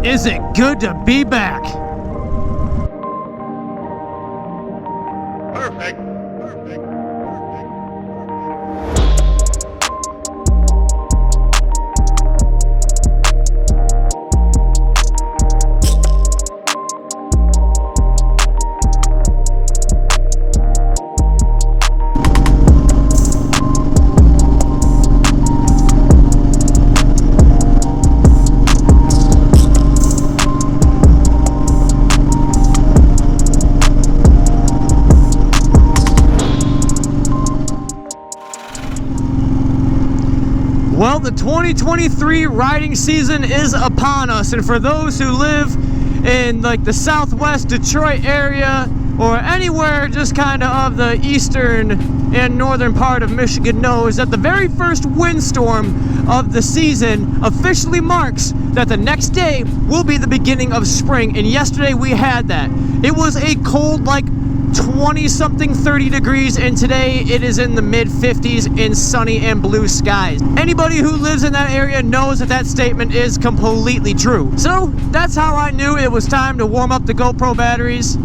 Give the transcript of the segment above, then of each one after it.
is it good to be back. Perfect. Well, the 2023 riding season is upon us, and for those who live in like the southwest Detroit area or anywhere just kind of the eastern and northern part of Michigan knows that the very first windstorm of the season officially marks that the next day will be the beginning of spring, and yesterday we had that. It was a cold, like 20-something, 30 degrees, and today it is in the mid-50s in sunny and blue skies. Anybody who lives in that area knows that that statement is completely true. So that's how I knew it was time to warm up the GoPro batteries.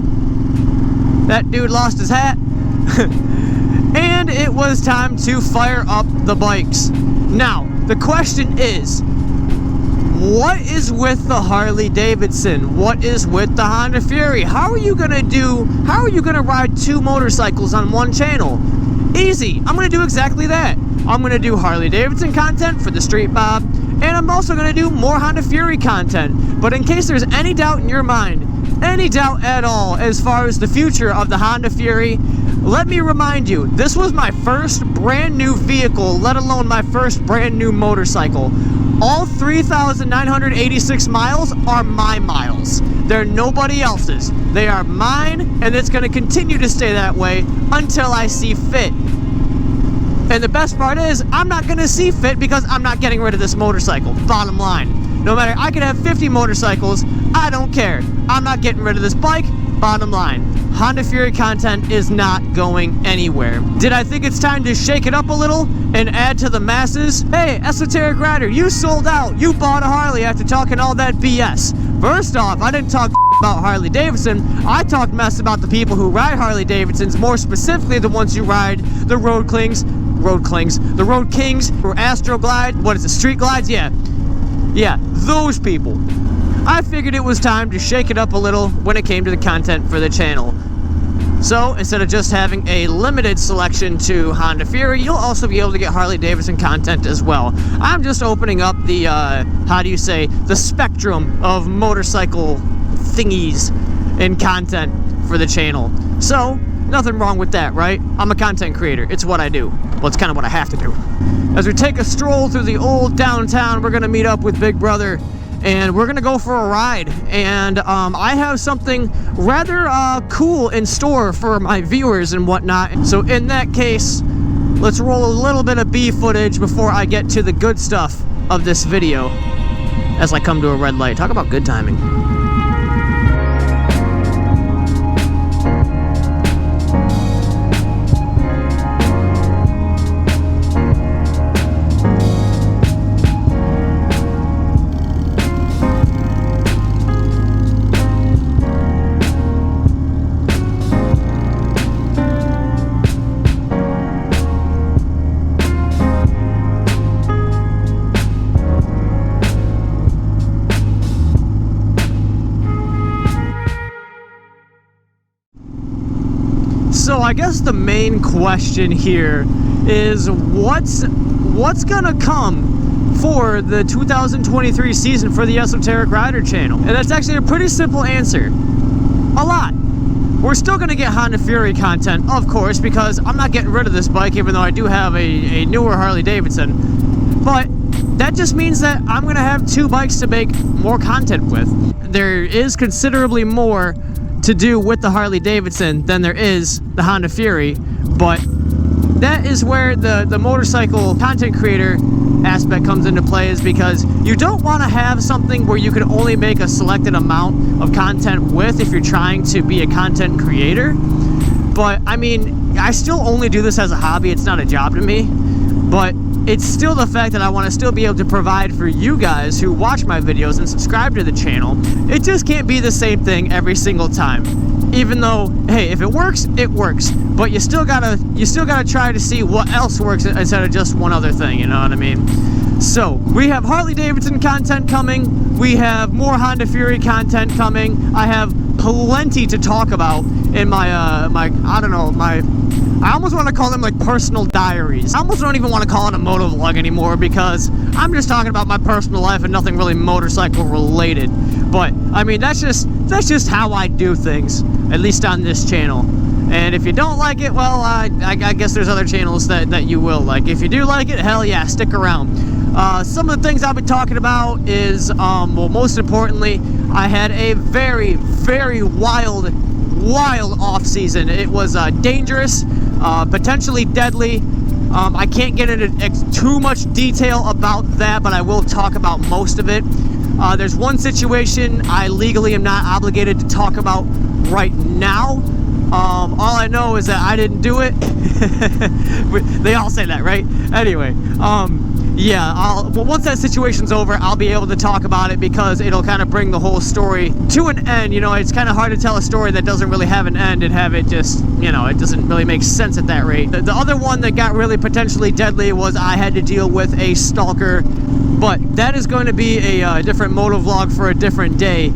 That dude lost his hat. And it was time to fire up the bikes. Now, the question is, what is with the Harley Davidson? What is with the Honda Fury? How are you gonna ride two motorcycles on one channel? Easy. I'm gonna do exactly that. I'm gonna do Harley Davidson content for the Street Bob, and I'm also gonna do more Honda Fury content. But in case there's any doubt in your mind, any doubt at all as far as the future of the Honda Fury, let me remind you, this was my first brand new vehicle, let alone my first brand new motorcycle. All 3,986 miles are my miles. They're nobody else's. They are mine, and it's going to continue to stay that way until I see fit. And the best part is, I'm not going to see fit because I'm not getting rid of this motorcycle. Bottom line. No matter, I could have 50 motorcycles, I don't care. I'm not getting rid of this bike. Bottom line. Honda Fury content is not going anywhere. Did I think it's time to shake it up a little and add to the masses? Hey, Esoteric Rider, you sold out. You bought a Harley after talking all that BS. First off, I didn't talk about Harley Davidson. I talked mess about the people who ride Harley Davidsons, more specifically the ones who ride the Road Kings, the Road Kings, or Astro Glide. What is it, Street Glides? Yeah, those people. I figured it was time to shake it up a little when it came to the content for the channel. So, instead of just having a limited selection to Honda Fury, you'll also be able to get Harley Davidson content as well. I'm just opening up the, the spectrum of motorcycle thingies and content for the channel. So, nothing wrong with that, right? I'm a content creator. It's what I do. Well, it's kind of what I have to do. As we take a stroll through the old downtown, we're going to meet up with Big Brother, and we're gonna go for a ride, and I have something rather cool in store for my viewers and whatnot. So in that case, let's roll a little bit of B footage before I get to the good stuff of this video as I come to a red light. Talk about good timing. So I guess the main question here is what's gonna come for the 2023 season for the Esoteric Rider channel? And that's actually a pretty simple answer. A lot. We're still gonna get Honda Fury content, of course, because I'm not getting rid of this bike, even though I do have a newer Harley Davidson. But that just means that I'm gonna have two bikes to make more content with. There is considerably more to do with the Harley Davidson than there is the Honda Fury, but that is where the motorcycle content creator aspect comes into play, is because you don't want to have something where you can only make a selected amount of content with if you're trying to be a content creator. But I mean, I still only do this as a hobby. It's not a job to me. But it's still the fact that I want to still be able to provide for you guys who watch my videos and subscribe to the channel. It just can't be the same thing every single time. Even though, hey, if it works, it works. But you still gotta try to see what else works instead of just one other thing, you know what I mean? So, we have Harley Davidson content coming, we have more Honda Fury content coming, I have plenty to talk about in my, I almost want to call them like personal diaries. I almost don't even want to call it a motovlog anymore because I'm just talking about my personal life and nothing really motorcycle related. But, I mean, that's just how I do things, at least on this channel. And if you don't like it, well, I guess there's other channels that you will like. If you do like it, hell yeah, stick around. Some of the things I'll be talking about is, well, most importantly, I had a very, very wild off season. It was dangerous, potentially deadly. I can't get into too much detail about that, but I will talk about most of it. There's one situation I legally am not obligated to talk about right now. All I know is that I didn't do it. They all say that, right? Anyway, yeah, well, once that situation's over, I'll be able to talk about it because it'll kind of bring the whole story to an end. You know, it's kind of hard to tell a story that doesn't really have an end and have it just, you know, it doesn't really make sense at that rate. The other one that got really potentially deadly was I had to deal with a stalker, but that is going to be a different motovlog for a different day.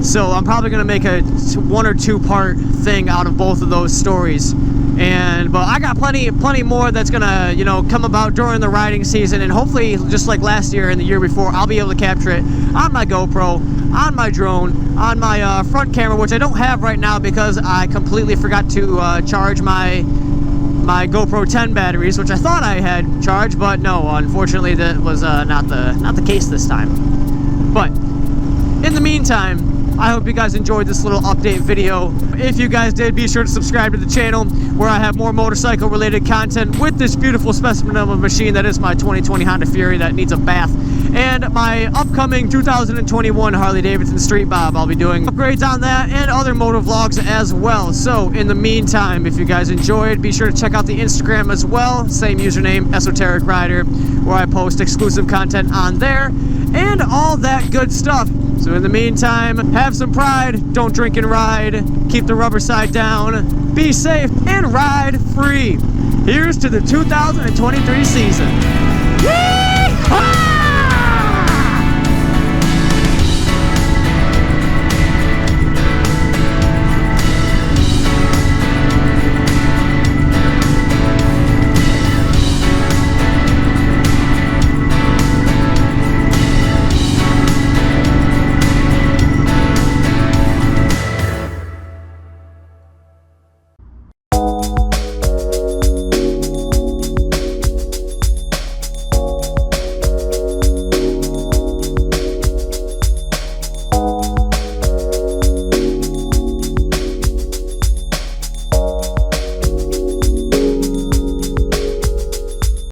So I'm probably going to make a 1 or 2 part thing out of both of those stories. But I got plenty more that's gonna, you know, come about during the riding season, and hopefully, just like last year and the year before, I'll be able to capture it on my GoPro, on my drone, on my front camera, which I don't have right now because I completely forgot to charge my GoPro 10 batteries, which I thought I had charged, but no, unfortunately, that was not the case this time. But in the meantime, I hope you guys enjoyed this little update video. If you guys did, be sure to subscribe to the channel where I have more motorcycle related content with this beautiful specimen of a machine that is my 2020 Honda Fury that needs a bath, and my upcoming 2021 Harley Davidson Street Bob. I'll be doing upgrades on that and other motovlogs as well. So in the meantime, if you guys enjoyed, be sure to check out the Instagram as well. Same username, Esoteric Rider, where I post exclusive content on there and all that good stuff. So in the meantime, have some pride, don't drink and ride, keep the rubber side down, be safe, and ride free. Here's to the 2023 season. Yee-haw!